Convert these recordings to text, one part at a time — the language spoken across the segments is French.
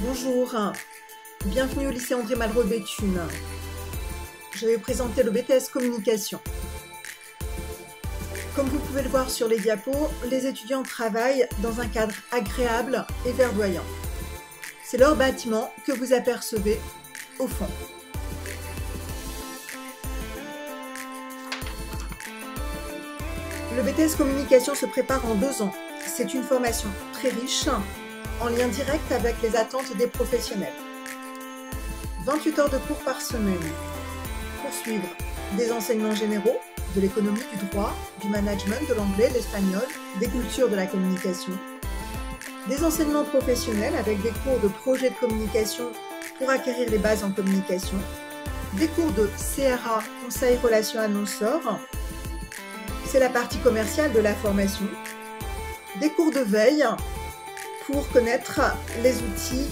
Bonjour, bienvenue au lycée André Malraux de Béthune. Je vais vous présenter le BTS Communication. Comme vous pouvez le voir sur les diapos, les étudiants travaillent dans un cadre agréable et verdoyant. C'est leur bâtiment que vous apercevez au fond. Le BTS Communication se prépare en 2 ans. C'est une formation très riche, en lien direct avec les attentes des professionnels. 28 heures de cours par semaine pour suivre des enseignements généraux, de l'économie, du droit, du management, de l'anglais, de l'espagnol, des cultures de la communication, des enseignements professionnels avec des cours de projet de communication pour acquérir les bases en communication, des cours de CRA, Conseil Relations Annonceurs, c'est la partie commerciale de la formation, des cours de veille pour connaître les outils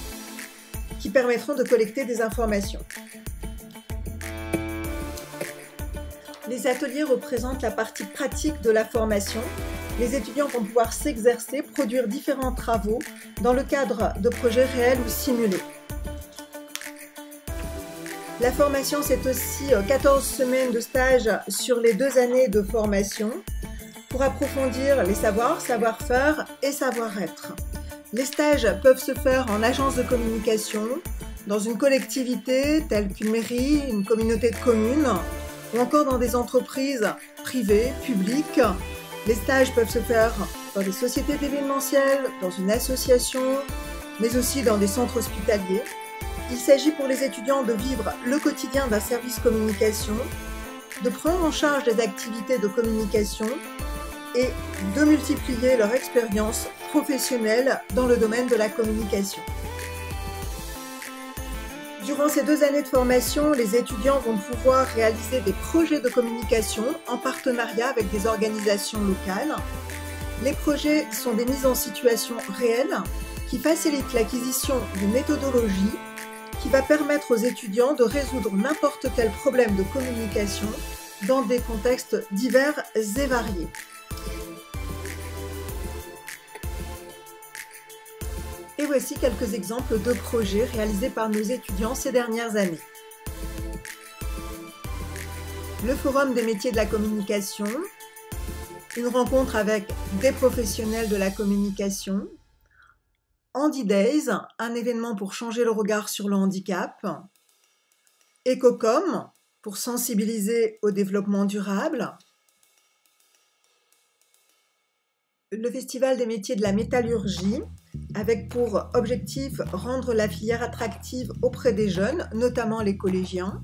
qui permettront de collecter des informations. Les ateliers représentent la partie pratique de la formation. Les étudiants vont pouvoir s'exercer, produire différents travaux dans le cadre de projets réels ou simulés. La formation, c'est aussi 14 semaines de stage sur les 2 années de formation pour approfondir les savoirs, savoir-faire et savoir-être. Les stages peuvent se faire en agence de communication, dans une collectivité telle qu'une mairie, une communauté de communes, ou encore dans des entreprises privées, publiques. Les stages peuvent se faire dans des sociétés d'événementiel, dans une association, mais aussi dans des centres hospitaliers. Il s'agit pour les étudiants de vivre le quotidien d'un service communication, de prendre en charge des activités de communication et de multiplier leur expérience professionnelle dans le domaine de la communication. Durant ces 2 années de formation, les étudiants vont pouvoir réaliser des projets de communication en partenariat avec des organisations locales. Les projets sont des mises en situation réelles qui facilitent l'acquisition d'une méthodologie qui va permettre aux étudiants de résoudre n'importe quel problème de communication dans des contextes divers et variés. Et voici quelques exemples de projets réalisés par nos étudiants ces dernières années. Le Forum des métiers de la communication, une rencontre avec des professionnels de la communication, Handy Days, un événement pour changer le regard sur le handicap, Ecocom, pour sensibiliser au développement durable, le Festival des métiers de la métallurgie, avec pour objectif rendre la filière attractive auprès des jeunes, notamment les collégiens.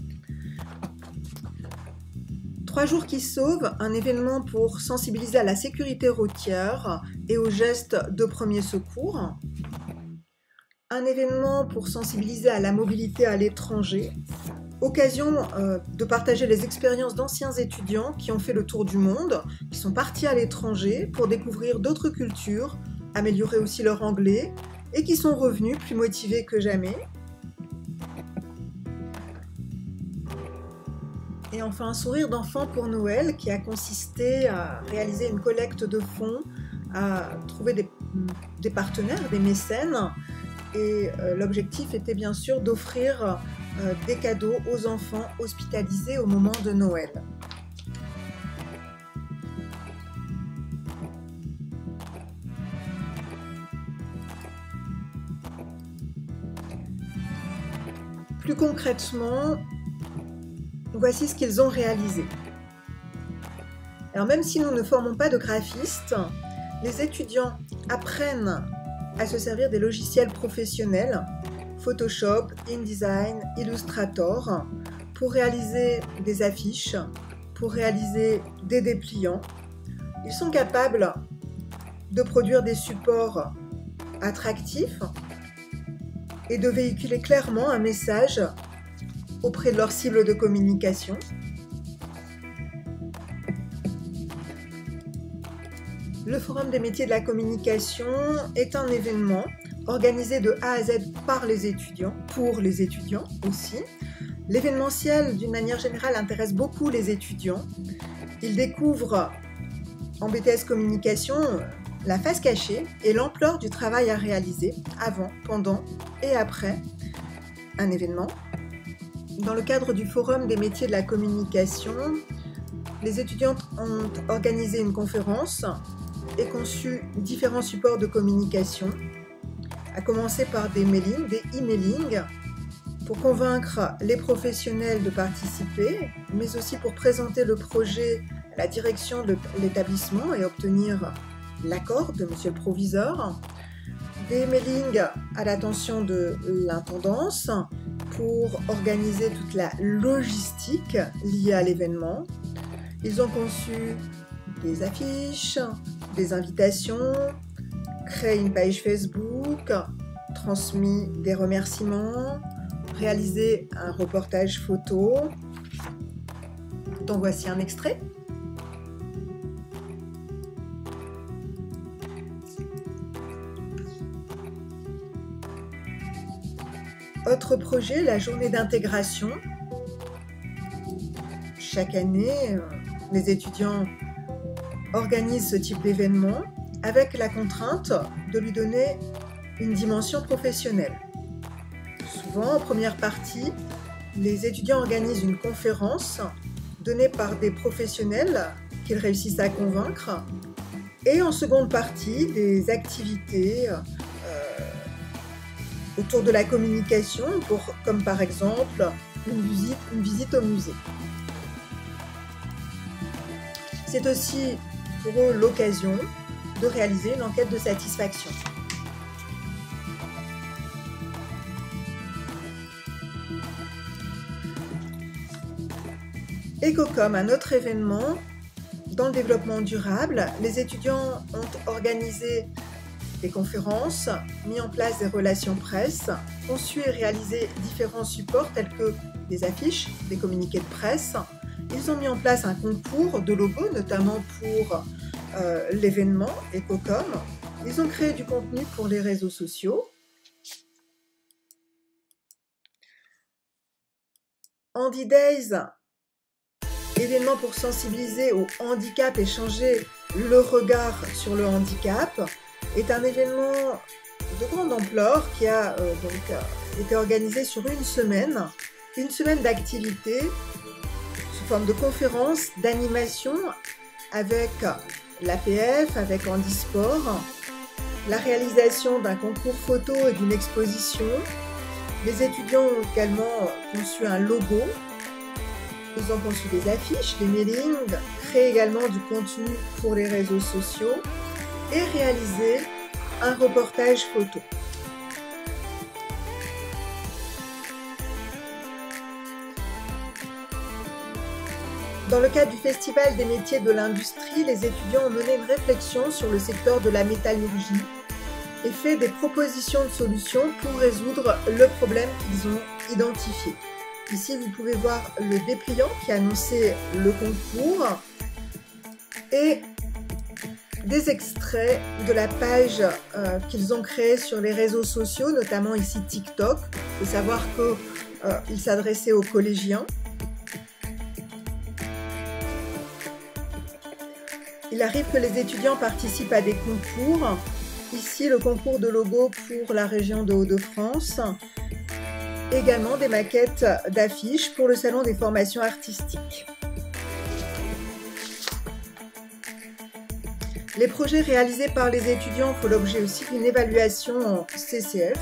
3 jours qui sauvent, un événement pour sensibiliser à la sécurité routière et aux gestes de premier secours. Un événement pour sensibiliser à la mobilité à l'étranger. Occasion de partager les expériences d'anciens étudiants qui ont fait le tour du monde, qui sont partis à l'étranger pour découvrir d'autres cultures, améliorer aussi leur anglais et qui sont revenus plus motivés que jamais. Et enfin, un sourire d'enfant pour Noël qui a consisté à réaliser une collecte de fonds, à trouver des partenaires, des mécènes. Et l'objectif était bien sûr d'offrir des cadeaux aux enfants hospitalisés au moment de Noël. Plus concrètement, voici ce qu'ils ont réalisé. Alors même si nous ne formons pas de graphistes, les étudiants apprennent à se servir des logiciels professionnels, Photoshop, InDesign, Illustrator, pour réaliser des affiches, pour réaliser des dépliants. Ils sont capables de produire des supports attractifs et de véhiculer clairement un message auprès de leur cible de communication. Le Forum des métiers de la communication est un événement organisé de A à Z par les étudiants, pour les étudiants aussi. L'événementiel, d'une manière générale, intéresse beaucoup les étudiants. Ils découvrent en BTS Communication la face cachée et l'ampleur du travail à réaliser avant, pendant et après un événement. Dans le cadre du Forum des métiers de la communication, les étudiantes ont organisé une conférence et conçu différents supports de communication, à commencer par des e-mailings, pour convaincre les professionnels de participer, mais aussi pour présenter le projet à la direction de l'établissement et obtenir l'accord de monsieur le proviseur. Des mailings à l'attention de l'intendance pour organiser toute la logistique liée à l'événement. Ils ont conçu des affiches, des invitations, créé une page Facebook, transmis des remerciements, réalisé un reportage photo, dont voici un extrait. Autre projet, la journée d'intégration. Chaque année, les étudiants organisent ce type d'événement avec la contrainte de lui donner une dimension professionnelle. Souvent, en première partie, les étudiants organisent une conférence donnée par des professionnels qu'ils réussissent à convaincre, et en seconde partie, des activités autour de la communication, comme par exemple une visite au musée. C'est aussi pour eux l'occasion de réaliser une enquête de satisfaction. Ecocom, un autre événement dans le développement durable. Les étudiants ont organisé des conférences, mis en place des relations presse, conçu et réalisé différents supports tels que des affiches, des communiqués de presse. Ils ont mis en place un concours de logos, notamment pour l'événement Ecocom. Ils ont créé du contenu pour les réseaux sociaux. Handy Days, événement pour sensibiliser au handicap et changer le regard sur le handicap, est un événement de grande ampleur qui a été organisé sur une semaine d'activités sous forme de conférences, d'animation avec l'APF, avec Handisport, la réalisation d'un concours photo et d'une exposition. Les étudiants ont également conçu un logo. Ils ont conçu des affiches, des mailings, créé également du contenu pour les réseaux sociaux et réalisé un reportage photo. Dans le cadre du Festival des métiers de l'industrie, les étudiants ont mené une réflexion sur le secteur de la métallurgie et fait des propositions de solutions pour résoudre le problème qu'ils ont identifié. Ici, vous pouvez voir le dépliant qui annonçait le concours et des extraits de la page qu'ils ont créée sur les réseaux sociaux, notamment ici TikTok. Il faut savoir qu'ils s'adressaient aux collégiens. Il arrive que les étudiants participent à des concours. Ici, le concours de logo pour la région de Hauts-de-France. Également des maquettes d'affiches pour le salon des formations artistiques. Les projets réalisés par les étudiants font l'objet aussi d'une évaluation en CCF.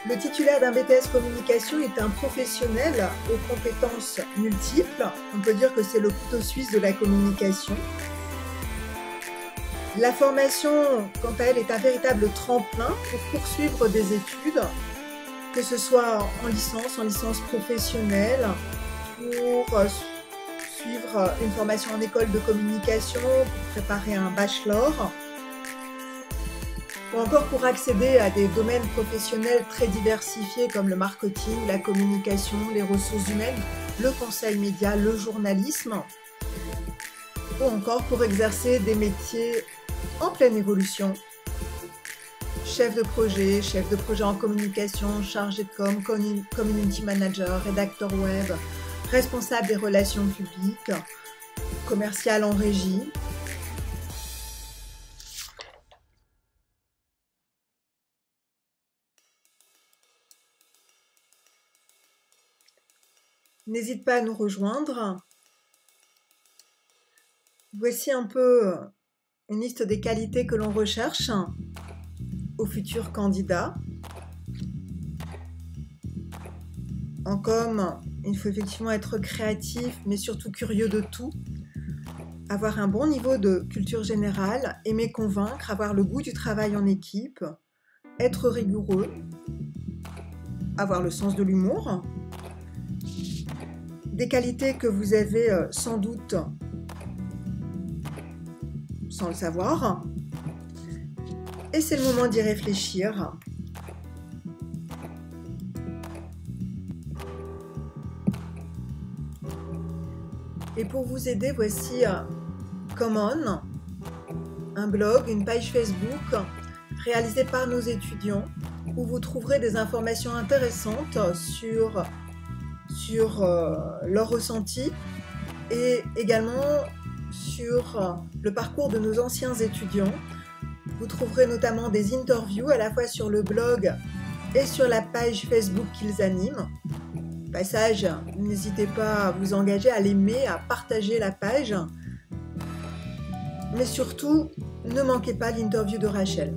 Le titulaire d'un BTS communication est un professionnel aux compétences multiples. On peut dire que c'est le couteau suisse de la communication. La formation, quant à elle, est un véritable tremplin pour poursuivre des études, que ce soit en licence professionnelle, pour suivre une formation en école de communication, pour préparer un bachelor, ou encore pour accéder à des domaines professionnels très diversifiés comme le marketing, la communication, les ressources humaines, le conseil média, le journalisme, ou encore pour exercer des métiers en pleine évolution chef de projet en communication, chargé de com, community manager, rédacteur web, responsable des relations publiques, commercial en régie. N'hésite pas à nous rejoindre. Voici un peu une liste des qualités que l'on recherche aux futurs candidats. En com, il faut effectivement être créatif, mais surtout curieux de tout, avoir un bon niveau de culture générale, aimer convaincre, avoir le goût du travail en équipe, être rigoureux, avoir le sens de l'humour, des qualités que vous avez sans doute sans le savoir. Et c'est le moment d'y réfléchir. Et pour vous aider, voici Common, un blog, une page Facebook réalisée par nos étudiants où vous trouverez des informations intéressantes sur leur ressenti et également sur le parcours de nos anciens étudiants. Vous trouverez notamment des interviews à la fois sur le blog et sur la page Facebook qu'ils animent. Au passage, n'hésitez pas à vous engager, à l'aimer, à partager la page. Mais surtout, ne manquez pas l'interview de Rachel.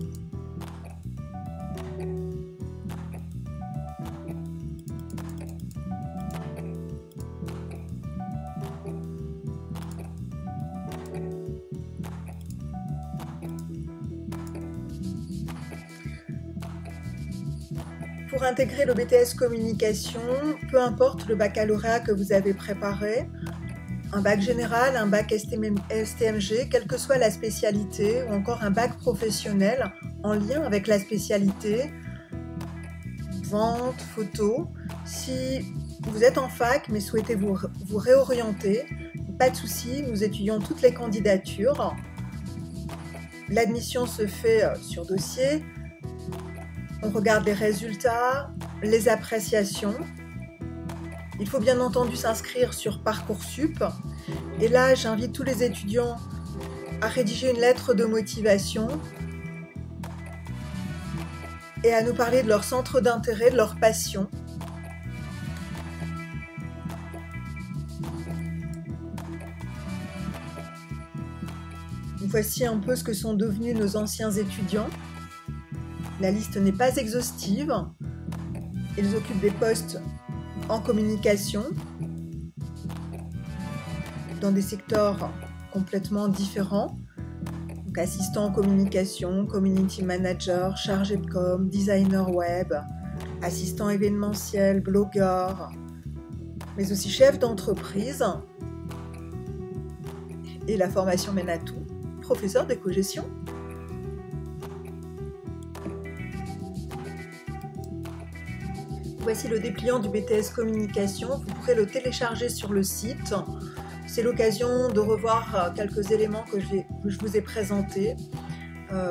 Pour intégrer le BTS Communication, peu importe le baccalauréat que vous avez préparé, un bac général, un bac STMG, quelle que soit la spécialité, ou encore un bac professionnel en lien avec la spécialité, vente, photo. Si vous êtes en fac mais souhaitez vous réorienter, pas de souci, nous étudions toutes les candidatures. L'admission se fait sur dossier. On regarde les résultats, les appréciations. Il faut bien entendu s'inscrire sur Parcoursup. Et là, j'invite tous les étudiants à rédiger une lettre de motivation et à nous parler de leur centre d'intérêt, de leur passion. Voici un peu ce que sont devenus nos anciens étudiants. La liste n'est pas exhaustive. Ils occupent des postes en communication, dans des secteurs complètement différents. Donc, assistant en communication, community manager, chargé de com, designer web, assistant événementiel, blogueur, mais aussi chef d'entreprise. Et la formation mène à tout, professeur d'éco-gestion. Voici le dépliant du BTS Communication, vous pourrez le télécharger sur le site. C'est l'occasion de revoir quelques éléments que je vous ai présentés.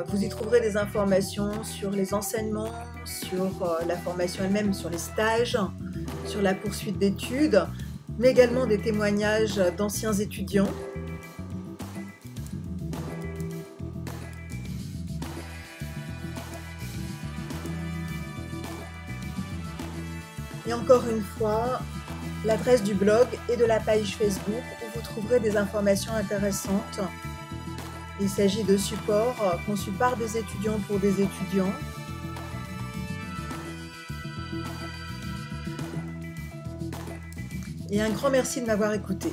Vous y trouverez des informations sur les enseignements, sur la formation elle-même, sur les stages, sur la poursuite d'études, mais également des témoignages d'anciens étudiants. Et encore une fois, l'adresse du blog et de la page Facebook où vous trouverez des informations intéressantes. Il s'agit de supports conçus par des étudiants pour des étudiants. Et un grand merci de m'avoir écouté.